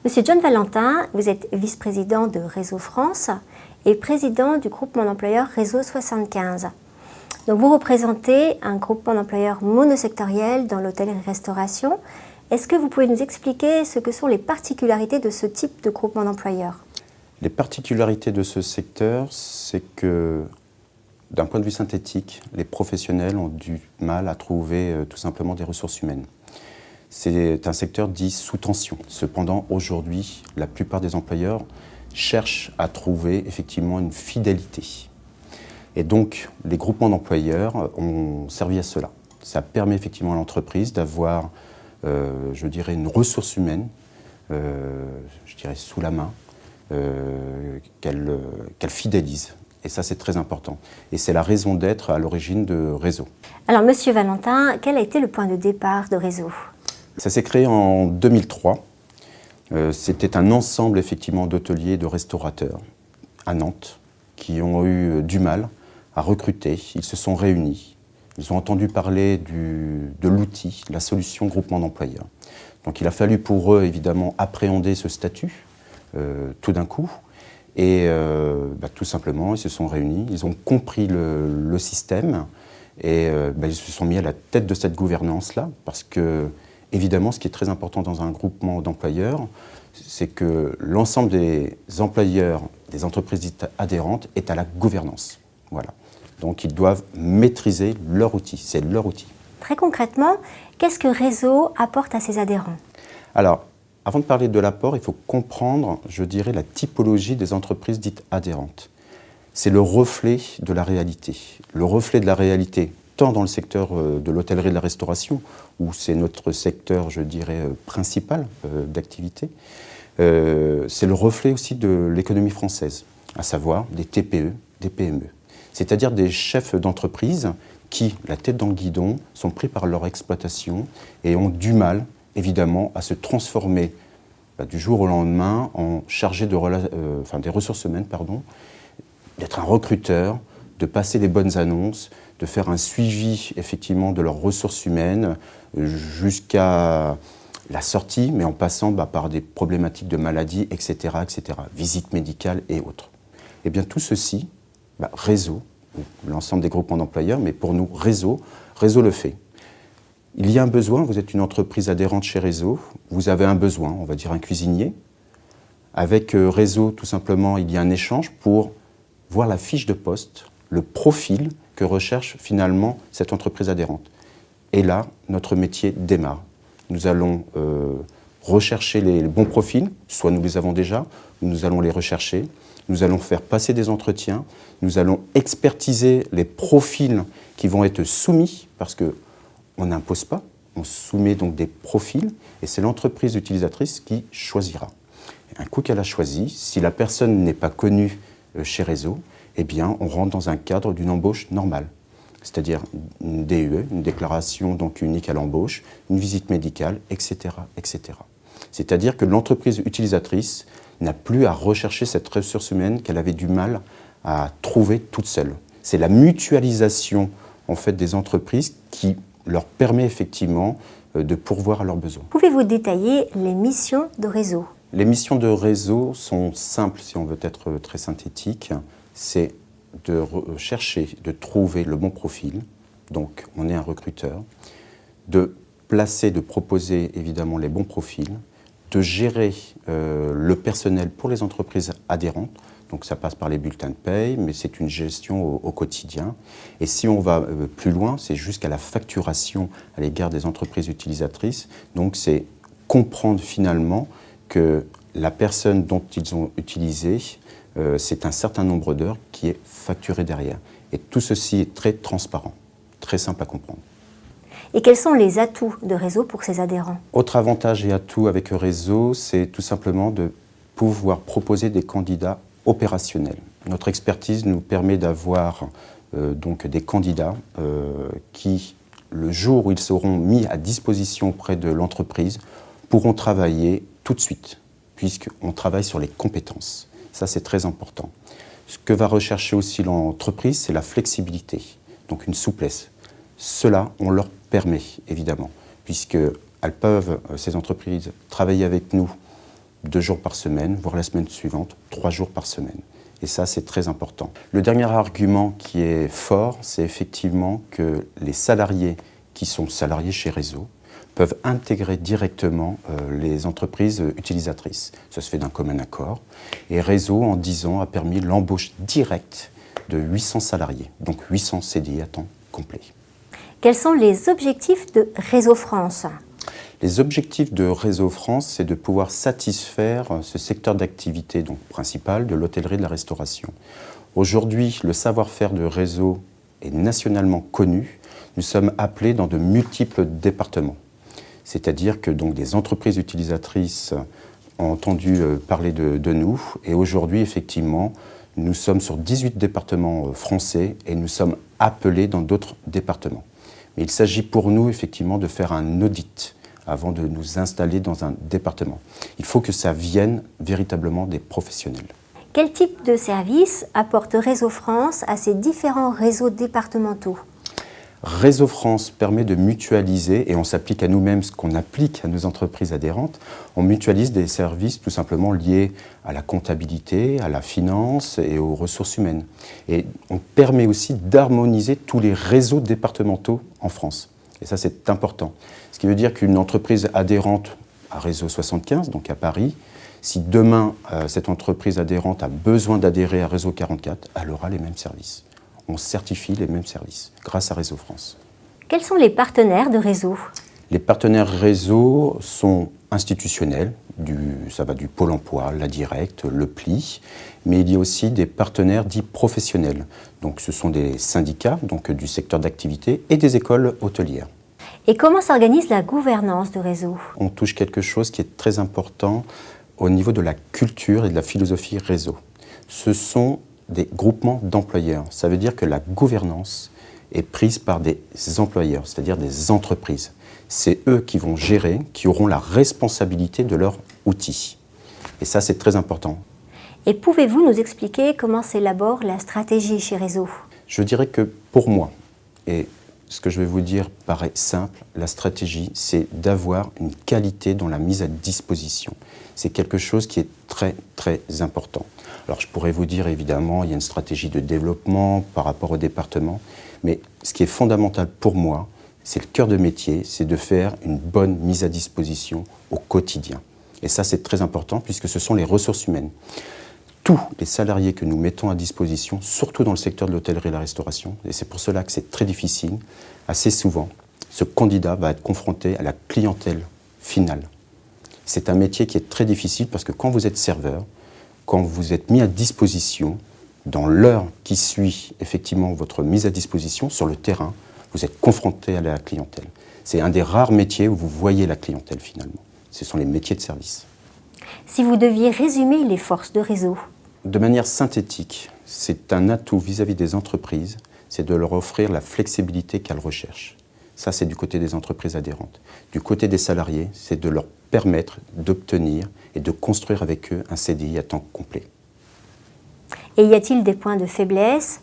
Monsieur John Valentin, vous êtes vice-président de Réseau France et président du groupement d'employeurs Réseau 75. Donc vous représentez un groupement d'employeurs monosectoriel dans l'hôtellerie-restauration. Est-ce que vous pouvez nous expliquer ce que sont les particularités de ce type de groupement d'employeurs? Les particularités de ce secteur, c'est que d'un point de vue synthétique, les professionnels ont du mal à trouver tout simplement des ressources humaines. C'est un secteur dit sous tension. Cependant, aujourd'hui, la plupart des employeurs cherchent à trouver effectivement une fidélité. Et donc, les groupements d'employeurs ont servi à cela. Ça permet effectivement à l'entreprise d'avoir, je dirais, une ressource humaine, je dirais, sous la main, qu'elle fidélise. Et ça, c'est très important. Et c'est la raison d'être à l'origine de Réseau. Alors, Monsieur Valentin, quel a été le point de départ de Réseau? Ça s'est créé en 2003. C'était un ensemble effectivement d'hôteliers et de restaurateurs à Nantes qui ont eu du mal à recruter. Ils se sont réunis. Ils ont entendu parler de l'outil, la solution groupement d'employeurs. Donc il a fallu pour eux évidemment appréhender ce statut tout d'un coup. Et tout simplement, ils se sont réunis, ils ont compris le système et ils se sont mis à la tête de cette gouvernance-là parce que évidemment, ce qui est très important dans un groupement d'employeurs, c'est que l'ensemble des employeurs des entreprises adhérentes est à la gouvernance. Voilà. Donc, ils doivent maîtriser leur outil. C'est leur outil. Très concrètement, qu'est-ce que Réseau apporte à ses adhérents? Alors, avant de parler de l'apport, il faut comprendre, je dirais, la typologie des entreprises dites adhérentes. C'est le reflet de la réalité. Le reflet de la réalité, tant dans le secteur de l'hôtellerie et de la restauration, où c'est notre secteur, je dirais, principal d'activité, c'est le reflet aussi de l'économie française, à savoir des TPE, des PME. C'est-à-dire des chefs d'entreprise qui, la tête dans le guidon, sont pris par leur exploitation et ont du mal, évidemment, à se transformer du jour au lendemain en chargé des ressources humaines, d'être un recruteur, de passer les bonnes annonces, de faire un suivi effectivement de leurs ressources humaines jusqu'à la sortie, mais en passant par des problématiques de maladie, etc., visites médicales et autres. Et bien tout ceci, Réseau, l'ensemble des groupements d'employeurs, mais pour nous, Réseau le fait. Il y a un besoin, vous êtes une entreprise adhérente chez Réseau, vous avez un besoin, on va dire un cuisinier. Avec Réseau, tout simplement, il y a un échange pour voir la fiche de poste, le profil que recherche finalement cette entreprise adhérente. Et là, notre métier démarre. Nous allons rechercher les bons profils, soit nous les avons déjà, ou nous allons les rechercher. Nous allons faire passer des entretiens, nous allons expertiser les profils qui vont être soumis, parce qu'on n'impose pas, on soumet donc des profils, et c'est l'entreprise utilisatrice qui choisira. Un coup qu'elle a choisi, si la personne n'est pas connue chez Réseau, eh bien, on rentre dans un cadre d'une embauche normale, c'est-à-dire une DUE, une déclaration donc unique à l'embauche, une visite médicale, etc., etc. C'est-à-dire que l'entreprise utilisatrice n'a plus à rechercher cette ressource humaine qu'elle avait du mal à trouver toute seule. C'est la mutualisation en fait, des entreprises qui leur permet effectivement de pourvoir à leurs besoins. Pouvez-vous détailler les missions de Réseau? Les missions de Réseau sont simples, si on veut être très synthétique. C'est de chercher, de trouver le bon profil, donc on est un recruteur, de placer, de proposer évidemment les bons profils, de gérer le personnel pour les entreprises adhérentes, donc ça passe par les bulletins de paye, mais c'est une gestion au quotidien. Et si on va plus loin, c'est jusqu'à la facturation à l'égard des entreprises utilisatrices, donc c'est comprendre finalement que la personne dont ils ont utilisé, c'est un certain nombre d'heures qui est facturé derrière. Et tout ceci est très transparent, très simple à comprendre. Et quels sont les atouts de Réseau pour ses adhérents? Autre avantage et atout avec Réseau, c'est tout simplement de pouvoir proposer des candidats opérationnels. Notre expertise nous permet d'avoir donc des candidats qui, le jour où ils seront mis à disposition auprès de l'entreprise, pourront travailler tout de suite, puisqu'on travaille sur les compétences. Ça, c'est très important. Ce que va rechercher aussi l'entreprise, c'est la flexibilité, donc une souplesse. Cela, on leur permet, évidemment, puisqu'elles peuvent, ces entreprises, travailler avec nous 2 jours par semaine, voire la semaine suivante, 3 jours par semaine. Et ça, c'est très important. Le dernier argument qui est fort, c'est effectivement que les salariés qui sont salariés chez Réseau peuvent intégrer directement les entreprises utilisatrices. Ça se fait d'un commun accord. Et Réseau, en 10 ans, a permis l'embauche directe de 800 salariés, donc 800 CDI à temps complet. Quels sont les objectifs de Réseau France ? Les objectifs de Réseau France, c'est de pouvoir satisfaire ce secteur d'activité donc principal de l'hôtellerie et de la restauration. Aujourd'hui, le savoir-faire de Réseau est nationalement connu. Nous sommes appelés dans de multiples départements. C'est-à-dire que donc, des entreprises utilisatrices ont entendu parler de nous. Et aujourd'hui, effectivement, nous sommes sur 18 départements français et nous sommes appelés dans d'autres départements. Mais il s'agit pour nous, effectivement, de faire un audit avant de nous installer dans un département. Il faut que ça vienne véritablement des professionnels. Quel type de service apporte Réseau France à ces différents réseaux départementaux ? Réseau France permet de mutualiser, et on s'applique à nous-mêmes ce qu'on applique à nos entreprises adhérentes, on mutualise des services tout simplement liés à la comptabilité, à la finance et aux ressources humaines. Et on permet aussi d'harmoniser tous les réseaux départementaux en France. Et ça, c'est important. Ce qui veut dire qu'une entreprise adhérente à Réseau 75, donc à Paris, si demain, cette entreprise adhérente a besoin d'adhérer à Réseau 44, elle aura les mêmes services. On certifie les mêmes services grâce à Réseau France. Quels sont les partenaires de Réseau ? Les partenaires Réseau sont institutionnels, ça va du Pôle emploi, la Directe, le PLI, mais il y a aussi des partenaires dits professionnels. Donc ce sont des syndicats donc du secteur d'activité et des écoles hôtelières. Et comment s'organise la gouvernance de Réseau ? On touche quelque chose qui est très important au niveau de la culture et de la philosophie Réseau. Ce sont des groupements d'employeurs. Ça veut dire que la gouvernance est prise par des employeurs, c'est-à-dire des entreprises. C'est eux qui vont gérer, qui auront la responsabilité de leurs outils. Et ça, c'est très important. Et pouvez-vous nous expliquer comment s'élabore la stratégie chez Réseau ? Je dirais que pour moi, et ce que je vais vous dire paraît simple, la stratégie, c'est d'avoir une qualité dans la mise à disposition. C'est quelque chose qui est très, très important. Alors je pourrais vous dire, évidemment, il y a une stratégie de développement par rapport au département, mais ce qui est fondamental pour moi, c'est le cœur de métier, c'est de faire une bonne mise à disposition au quotidien. Et ça, c'est très important puisque ce sont les ressources humaines. Tous les salariés que nous mettons à disposition, surtout dans le secteur de l'hôtellerie et de la restauration, et c'est pour cela que c'est très difficile, assez souvent, ce candidat va être confronté à la clientèle finale. C'est un métier qui est très difficile parce que quand vous êtes serveur, quand vous êtes mis à disposition, dans l'heure qui suit effectivement votre mise à disposition sur le terrain, vous êtes confronté à la clientèle. C'est un des rares métiers où vous voyez la clientèle finalement. Ce sont les métiers de service. Si vous deviez résumer les forces de Réseau ? De manière synthétique, c'est un atout vis-à-vis des entreprises, c'est de leur offrir la flexibilité qu'elles recherchent. Ça, c'est du côté des entreprises adhérentes. Du côté des salariés, c'est de leur permettre d'obtenir et de construire avec eux un CDI à temps complet. Et y a-t-il des points de faiblesse,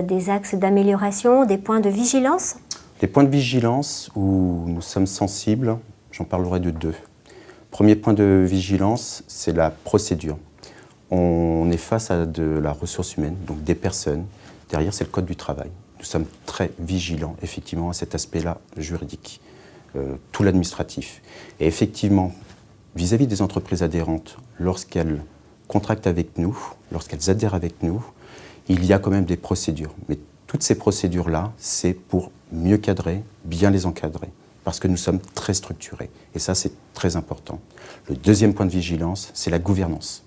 des axes d'amélioration, des points de vigilance ? Les points de vigilance où nous sommes sensibles, j'en parlerai de 2. Premier point de vigilance, c'est la procédure. On est face à de la ressource humaine, donc des personnes. Derrière, c'est le code du travail. Nous sommes très vigilants, effectivement, à cet aspect-là juridique, tout l'administratif. Et effectivement, vis-à-vis des entreprises adhérentes, lorsqu'elles contractent avec nous, lorsqu'elles adhèrent avec nous, il y a quand même des procédures. Mais toutes ces procédures-là, c'est pour mieux cadrer, bien les encadrer, parce que nous sommes très structurés. Et ça, c'est très important. Le deuxième point de vigilance, c'est la gouvernance.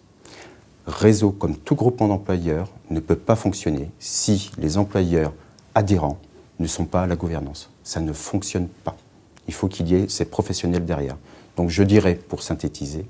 Réseau, comme tout groupement d'employeurs, ne peut pas fonctionner si les employeurs adhérents ne sont pas à la gouvernance. Ça ne fonctionne pas. Il faut qu'il y ait ces professionnels derrière. Donc je dirais, pour synthétiser,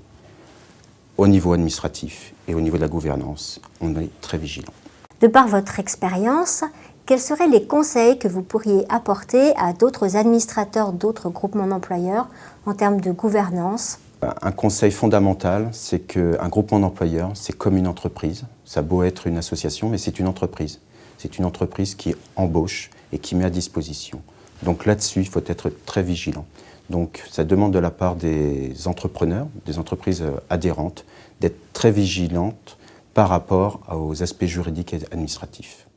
au niveau administratif et au niveau de la gouvernance, on est très vigilant. De par votre expérience, quels seraient les conseils que vous pourriez apporter à d'autres administrateurs d'autres groupements d'employeurs en termes de gouvernance ? Un conseil fondamental, c'est qu'un groupement d'employeurs, c'est comme une entreprise. Ça a beau être une association, mais c'est une entreprise. C'est une entreprise qui embauche et qui met à disposition. Donc là-dessus, il faut être très vigilant. Donc ça demande de la part des entrepreneurs, des entreprises adhérentes, d'être très vigilantes par rapport aux aspects juridiques et administratifs.